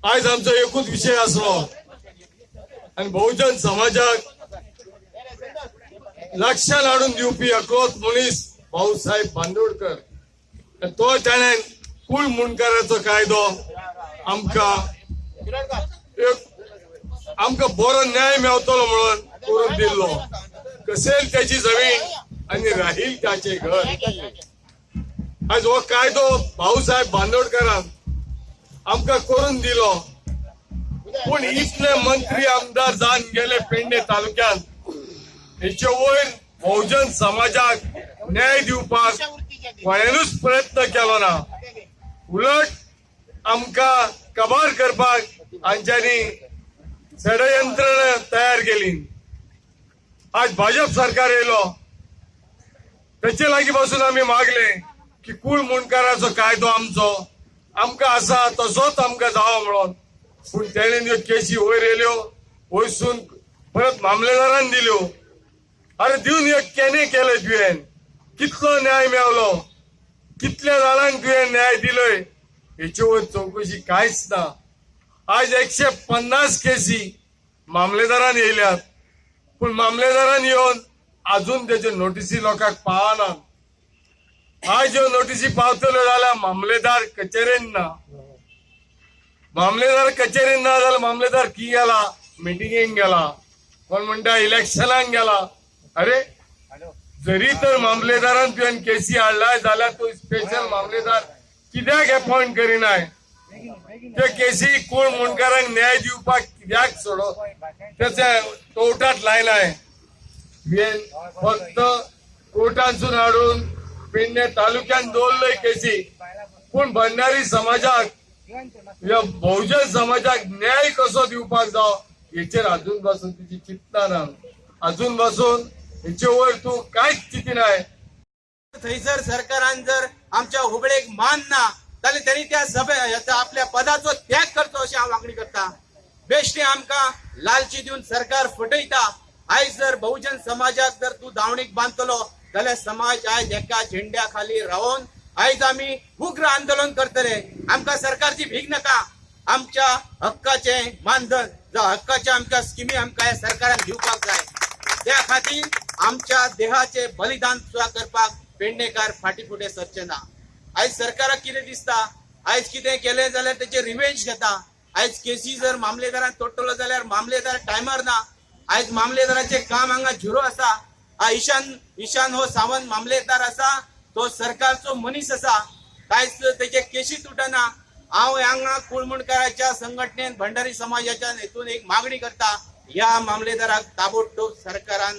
आज आमचो एकूच विषय असलो आणि बहुजन समाजाक लक्षात हाडून दिवपी एकलोच मनीस भाऊसाहेब बांदोडकर तो त्याने कुळ मुणकाराचो कायदो आमका बरो न्याय मेवतलो म्हणून करून दिल्लो. कसेल त्याची जमीन आणि राहील त्याचे घर. आज हो कायदो भाऊसाहेब बांदोडकरान आमका करून दिलो. पण इतले मंत्री आमदार जावन गेले पेडणे तालुक्यात हेचे वयर बहुजन समाजाक न्याय दिवपाक कोणेनूच प्रयत्न केलो ना. उलट आमका कबार करपाक हांच्यांनी षडयंत्र तयार केली. आज भाजप सरकार येयलो त्याचे लागी पासून आम्ही मागले की कुळ मुणकाराचो कायदो आमका असा तसोच आमका जावो म्हणून. पण तेणे केसी वयर येयल्यो वयसून परत मामलेदारान दिल्यो. अरे दिवन एक केने केले तुवें? कितलो न्याय मेवलो? कितल्या जाणांक तुवें न्याय दिलोय? हेचे वयर चौकशी कांयच ना. आज 150 केसी मामलेदारान येयल्यात. पण मामलेदारान येवन अजून त्याचे नोटीसी लोकांक पावना. आज ह्यो नोटीसी पावतल्यो जाल्यार मामलेदार कचेरेन ना. मामलेदार कचेरीन ना जाल्यार मामलेदार की गेला? मिटिंगेक गेला. कोण म्हणटा इलेक्शनाक गेला. अरे जरी तर मामलेदारान तुवें केसी हाडलाय जाल्यार तो स्पेशल मामलेदार कित्याक अपॉइंट करिनाय? ते केसी कोण मुणकारांक न्याय दिवपाक कित्याक सोडो त्याचे कोर्टात लायलाय? फक्त कोर्टांसून हाडून पेडणे तालुक्यात दवरलोय केसी. पण भंडारी समाजाक या बहुजन समाजाक न्याय कसो दिवपाक जावो हेचेर अजून पासून तिची चिंता ना. अजून पासून हेचे वयर तू कांयच चिंतिनाय. थंयसर सरकारान जर आमच्या हुबळेक मान ना जाल्यार त्यांनी त्या सभे आपल्या पदाचो त्याग करचो अशी हांव मागणी करता. बेश्टे आमकां लालची दिवन सरकार फटयता. आयज जर बहुजन समाजाक जर तू दावणीक बांदतलो जाल्यार समाज आयज एका झेंड्या खाली रावन आयज आमी उग्र आंदोलन करतले. आमकां सरकारची भीक नाका. आमच्या हक्काचे मानधन जावं हक्काच्या आमच्या स्किमी आमकां ह्या सरकारान दिवपाक जाय. त्या खातीर आमच्या देहाचे बलिदान सुद्धा करपाक पेडणेकार फाटी फुडें सरचे ना. आयज सरकाराक कितें दिसता? आयज कितें केलें जाल्यार तेचे रिवेंज घेता. आयज केसी जर मामलेदारान तोडटलो जाल्यार मामलेदार टायमार ना. आयज मामलेदाराचे काम हांगा झिरो आसा. ईशान हो सावंत मामलेदार आसा तो सरकारचो मनीस आसा. कांयच तेचे केशी तुटना. हांव हांगा कुळमुणकाराच्या संघटनेन भंडारी समाजाच्या हेतून एक मागणी करता. ह्या मामलेदाराक ताबडतोब सरकारान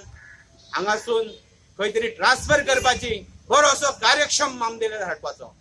हांगासून खंय तरी ट्रान्सफर करपाची बरोसो कार्यक्षम मामलेदार हाडपाचो.